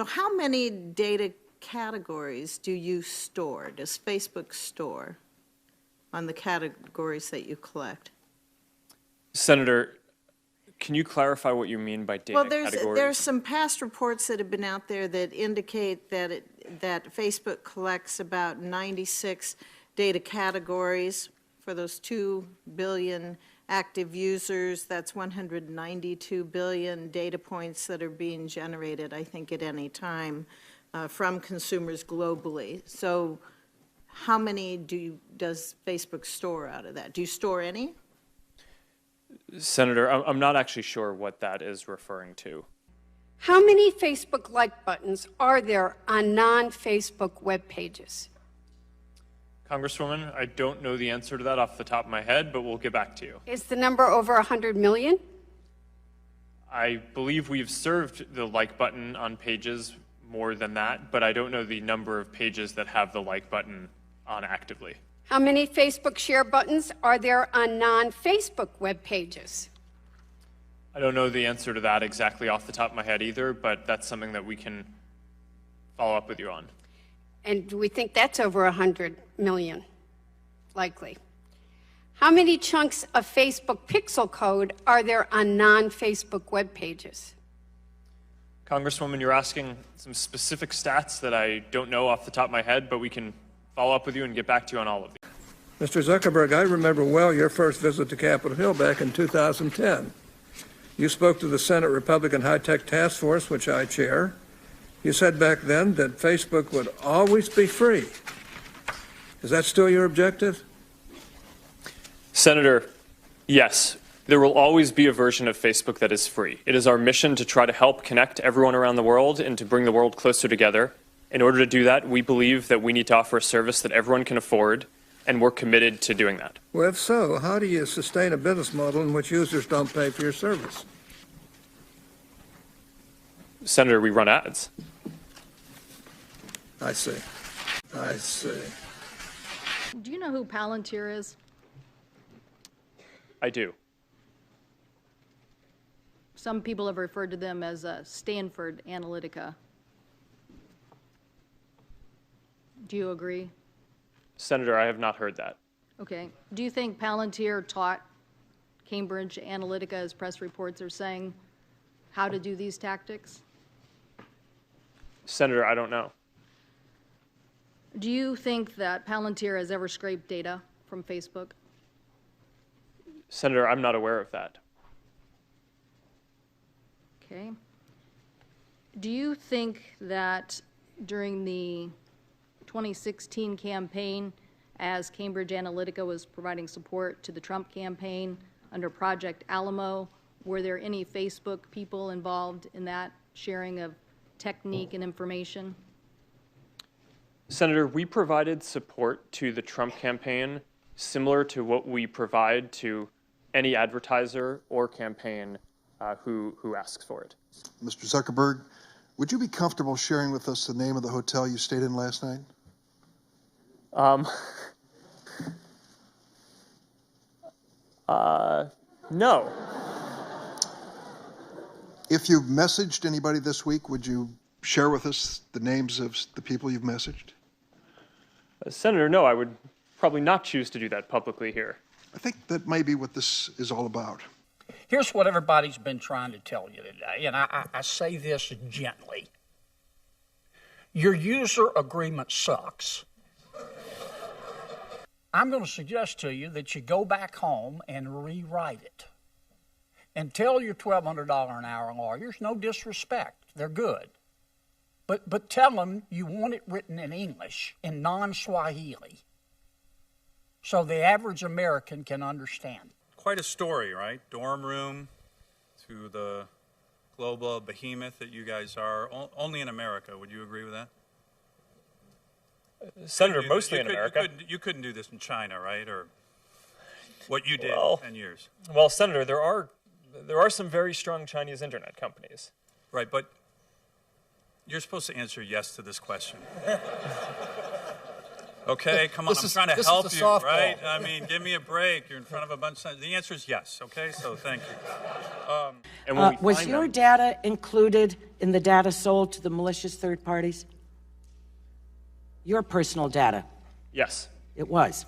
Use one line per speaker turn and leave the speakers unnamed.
So how many data categories do you store, does Facebook store on the categories that you collect?
Senator, can you clarify what you mean by data categories?
Well, there's some past reports that have been out there that indicate that Facebook collects about 96 data categories for those 2 billion active users. That's 192 billion data points that are being generated, I think, at any time from consumers globally. So how many does Facebook store out of that? Do you store any?
Senator, I'm not actually sure what that is referring to.
How many Facebook like buttons are there on non-Facebook web pages?
Congresswoman, I don't know the answer to that off the top of my head, but we'll get back to you.
Is the number over 100 million?
I believe we've served the like button on pages more than that, but I don't know the number of pages that have the like button on actively.
How many Facebook share buttons are there on non-Facebook web pages?
I don't know the answer to that exactly off the top of my head either, but that's something that we can follow up with you on.
And do we think that's over 100 million? Likely. How many chunks of Facebook pixel code are there on non-Facebook web pages?
Congresswoman, you're asking some specific stats that I don't know off the top of my head, but we can follow up with you and get back to you on all of these.
Mr. Zuckerberg, I remember well your first visit to Capitol Hill back in 2010. You spoke to the Senate Republican High-Tech Task Force, which I chair. You said back then that Facebook would always be free. Is that still your objective?
Senator, yes, there will always be a version of Facebook that is free. It is our mission to try to help connect everyone around the world and to bring the world closer together. In order to do that, we believe that we need to offer a service that everyone can afford, and we're committed to doing that.
Well, if so, how do you sustain a business model in which users don't pay for your service?
Senator, we run ads.
I see. I see.
Do you know who Palantir is?
I do.
Some people have referred to them as Stanford Analytica. Do you agree?
Senator, I have not heard that.
Okay. Do you think Palantir taught Cambridge Analytica, as press reports are saying, how to do these tactics?
Senator, I don't know.
Do you think that Palantir has ever scraped data from Facebook?
Senator, I'm not aware of that.
Okay. Do you think that during the 2016 campaign, as Cambridge Analytica was providing support to the Trump campaign under Project Alamo, were there any Facebook people involved in that sharing of technique and information?
Senator, we provided support to the Trump campaign similar to what we provide to any advertiser or campaign who asks for it.
Mr. Zuckerberg, would you be comfortable sharing with us the name of the hotel you stayed in last night?
No.
If you've messaged anybody this week, would you share with us the names of the people you've messaged?
Senator, no, I would probably not choose to do that publicly here.
I think that may be what this is all about.
Here's what everybody's been trying to tell you today, and I say this gently. Your user agreement sucks. I'm going to suggest to you that you go back home and rewrite it. And tell your $1,200 an hour lawyers, no disrespect, they're good. But tell them you want it written in English, in non-Swahili, so the average American can understand.
Quite a story, right? Dorm room to the global behemoth that you guys are, only in America. Would you agree with that?
Senator, mostly in America.
You couldn't do this in China, right? Or what you did in 10 years.
Well, Senator, there are some very strong Chinese internet companies.
Right, but you're supposed to answer yes to this question. Okay, come on, I'm trying to help you, right? I mean, give me a break. You're in front of a bunch of... The answer is yes, okay? So thank you.
And when we
Was
find
your
them-
data included in the data sold to the malicious third parties? Your personal data?
Yes.
It was.